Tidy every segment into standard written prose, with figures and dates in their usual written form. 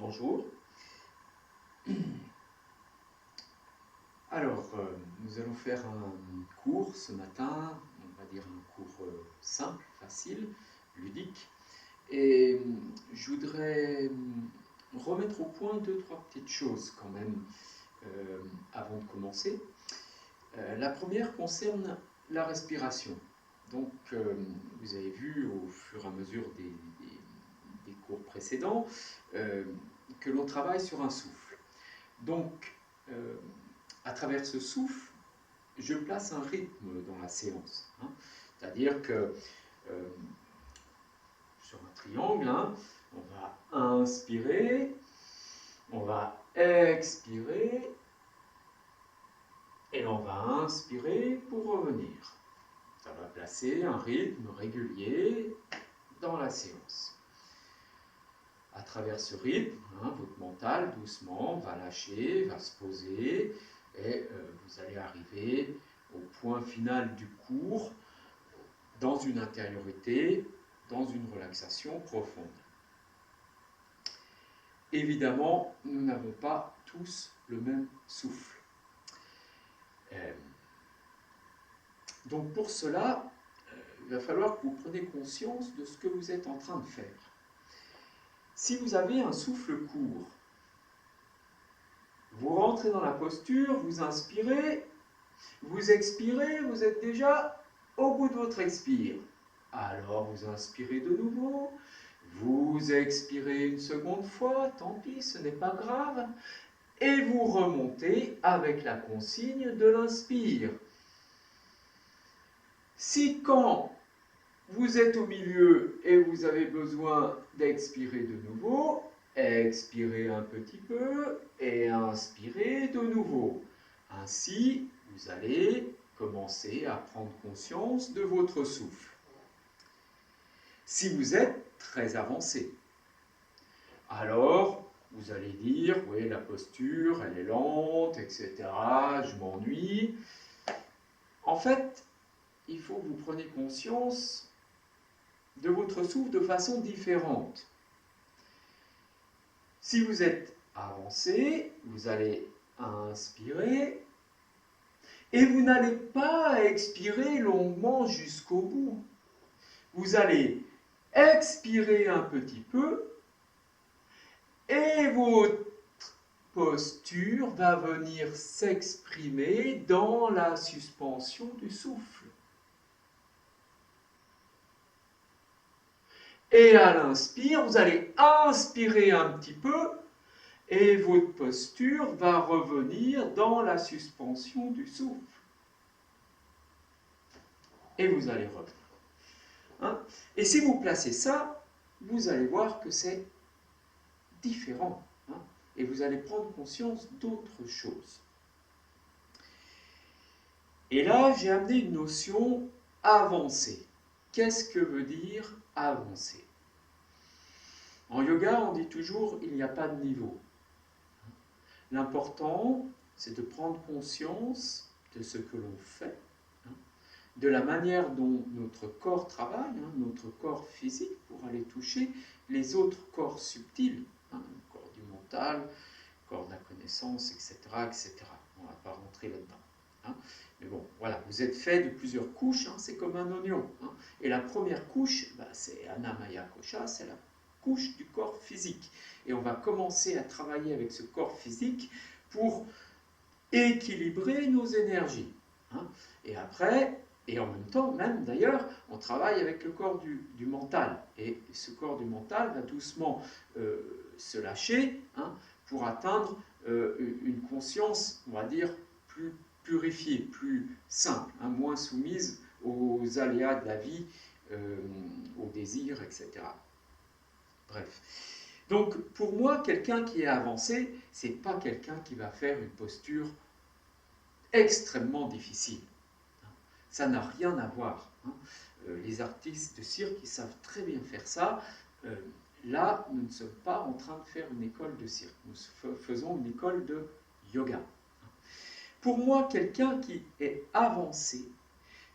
Bonjour. Alors, nous allons faire un cours ce matin, on va dire un cours simple, facile, ludique. Et je voudrais remettre au point deux, trois petites choses quand même avant de commencer. La première concerne la respiration. Donc, vous avez vu au fur et à mesure des cours précédents que l'on travaille sur un souffle. Donc, à travers ce souffle, je place un rythme dans la séance. C'est-à-dire que sur un triangle, on va inspirer, on va expirer, et on va inspirer pour revenir. Ça va placer un rythme régulier dans la séance. À travers ce rythme, votre mental, doucement, va lâcher, va se poser, et vous allez arriver au point final du cours, dans une intériorité, dans une relaxation profonde. Évidemment, nous n'avons pas tous le même souffle. Donc pour cela, il va falloir que vous preniez conscience de ce que vous êtes en train de faire. Si vous avez un souffle court, vous rentrez dans la posture, vous inspirez, vous expirez, vous êtes déjà au bout de votre expire. Alors vous inspirez de nouveau, vous expirez une seconde fois, tant pis, ce n'est pas grave, et vous remontez avec la consigne de l'inspire. Si quand vous êtes au milieu et vous avez besoin d'expirer de nouveau, expirez un petit peu et inspirez de nouveau. Ainsi, vous allez commencer à prendre conscience de votre souffle. Si vous êtes très avancé, alors vous allez dire, oui, la posture, elle est lente, etc., je m'ennuie. En fait, il faut que vous preniez conscience de votre souffle de façon différente. Si vous êtes avancé, vous allez inspirer et vous n'allez pas expirer longuement jusqu'au bout. Vous allez expirer un petit peu et votre posture va venir s'exprimer dans la suspension du souffle. Et à l'inspire, vous allez inspirer un petit peu et votre posture va revenir dans la suspension du souffle. Et vous allez revenir. Et si vous placez ça, vous allez voir que c'est différent. Et vous allez prendre conscience d'autres choses. Et là, j'ai amené une notion avancée. Qu'est-ce que veut dire avancer? En yoga, on dit toujours il n'y a pas de niveau. L'important, c'est de prendre conscience de ce que l'on fait, de la manière dont notre corps travaille, notre corps physique, pour aller toucher les autres corps subtils, le corps du mental, le corps de la connaissance, etc. etc. On ne va pas rentrer là-dedans. Mais bon, voilà, vous êtes fait de plusieurs couches, c'est comme un oignon. Et la première couche, c'est Anamaya Kosha, c'est la couche du corps physique. Et on va commencer à travailler avec ce corps physique pour équilibrer nos énergies. Et après, et en même temps, même d'ailleurs, on travaille avec le corps du mental. Et ce corps du mental va doucement se lâcher pour atteindre une conscience, on va dire, plus purifiée, plus simple, moins soumise aux aléas de la vie, aux désirs, etc. Bref. Donc, pour moi, quelqu'un qui est avancé, ce n'est pas quelqu'un qui va faire une posture extrêmement difficile. Ça n'a rien à voir. Les artistes de cirque, ils savent très bien faire ça. Là, nous ne sommes pas en train de faire une école de cirque. Nous faisons une école de yoga. Pour moi, quelqu'un qui est avancé,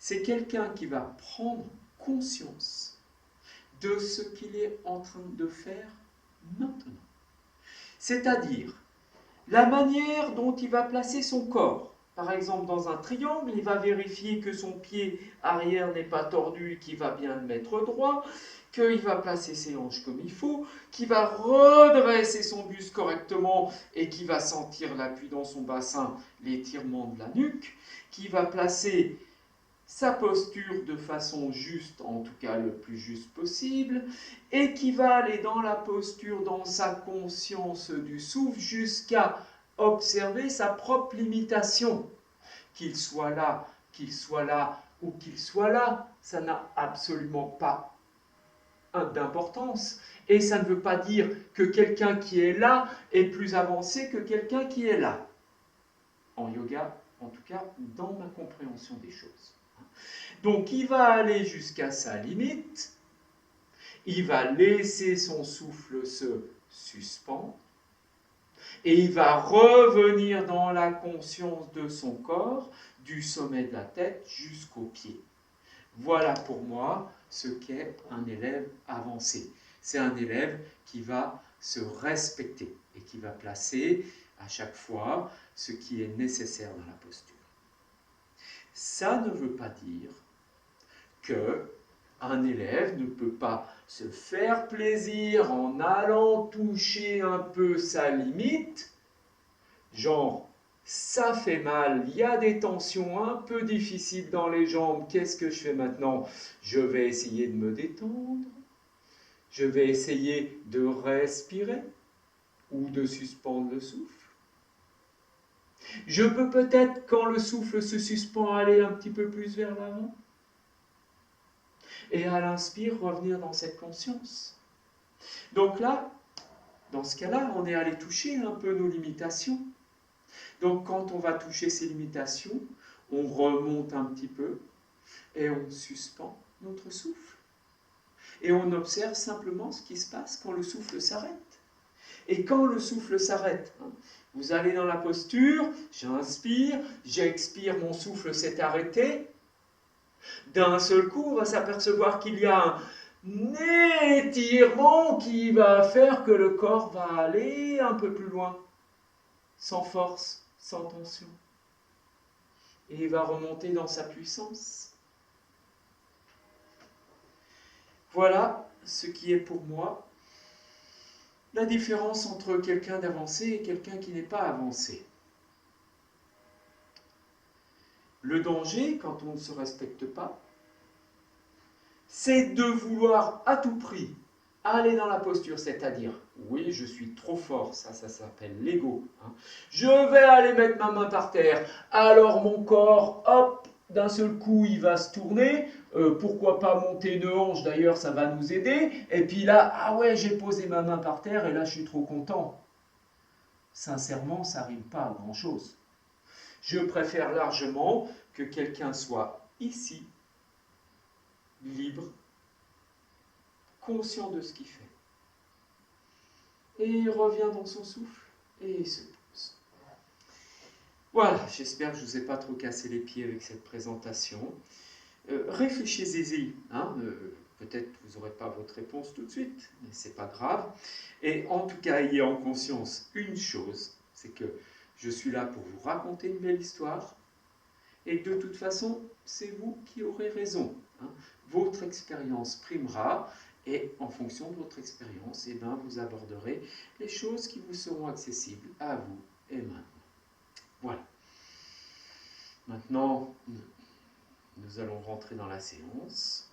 c'est quelqu'un qui va prendre conscience de ce qu'il est en train de faire maintenant. C'est-à-dire la manière dont il va placer son corps. Par exemple, dans un triangle, il va vérifier que son pied arrière n'est pas tordu, qu'il va bien le mettre droit, qu'il va placer ses hanches comme il faut, qu'il va redresser son buste correctement et qu'il va sentir l'appui dans son bassin, l'étirement de la nuque, qu'il va placer sa posture de façon juste, en tout cas le plus juste possible, et qui va aller dans la posture, dans sa conscience du souffle, jusqu'à observer sa propre limitation. Qu'il soit là ou qu'il soit là, ça n'a absolument pas d'importance. Et ça ne veut pas dire que quelqu'un qui est là est plus avancé que quelqu'un qui est là. En yoga, en tout cas, dans ma compréhension des choses. Donc il va aller jusqu'à sa limite, il va laisser son souffle se suspendre, et il va revenir dans la conscience de son corps, du sommet de la tête jusqu'aux pieds. Voilà pour moi ce qu'est un élève avancé. C'est un élève qui va se respecter et qui va placer à chaque fois ce qui est nécessaire dans la posture. Ça ne veut pas dire qu'un élève ne peut pas se faire plaisir en allant toucher un peu sa limite, genre ça fait mal, il y a des tensions un peu difficiles dans les jambes, qu'est-ce que je fais maintenant? Je vais essayer de me détendre, je vais essayer de respirer ou de suspendre le souffle. Je peux peut-être, quand le souffle se suspend, aller un petit peu plus vers l'avant. Et à l'inspire, revenir dans cette conscience. Donc là, dans ce cas-là, on est allé toucher un peu nos limitations. Donc quand on va toucher ces limitations, on remonte un petit peu et on suspend notre souffle. Et on observe simplement ce qui se passe quand le souffle s'arrête. Et quand le souffle s'arrête, vous allez dans la posture, j'inspire, j'expire, mon souffle s'est arrêté. D'un seul coup, on va s'apercevoir qu'il y a un étirement qui va faire que le corps va aller un peu plus loin, sans force, sans tension. Et il va remonter dans sa puissance. Voilà ce qui est pour moi la différence entre quelqu'un d'avancé et quelqu'un qui n'est pas avancé. Le danger, quand on ne se respecte pas, c'est de vouloir à tout prix aller dans la posture, c'est-à-dire, oui, je suis trop fort, ça s'appelle l'ego. Je vais aller mettre ma main par terre, alors mon corps, hop, d'un seul coup, il va se tourner, pourquoi pas monter une hanche, d'ailleurs, ça va nous aider, et puis là, ah ouais, j'ai posé ma main par terre, et là, je suis trop content. Sincèrement, ça n'arrive pas à grand-chose. Je préfère largement que quelqu'un soit ici, libre, conscient de ce qu'il fait. Et il revient dans son souffle et il se pose. Voilà, j'espère que je ne vous ai pas trop cassé les pieds avec cette présentation. Réfléchissez-y, peut-être que vous n'aurez pas votre réponse tout de suite, mais ce n'est pas grave. Et en tout cas, ayez en conscience une chose, c'est que je suis là pour vous raconter une belle histoire, et de toute façon, c'est vous qui aurez raison. Votre expérience primera, et en fonction de votre expérience, vous aborderez les choses qui vous seront accessibles à vous et maintenant. Voilà. Maintenant, nous allons rentrer dans la séance.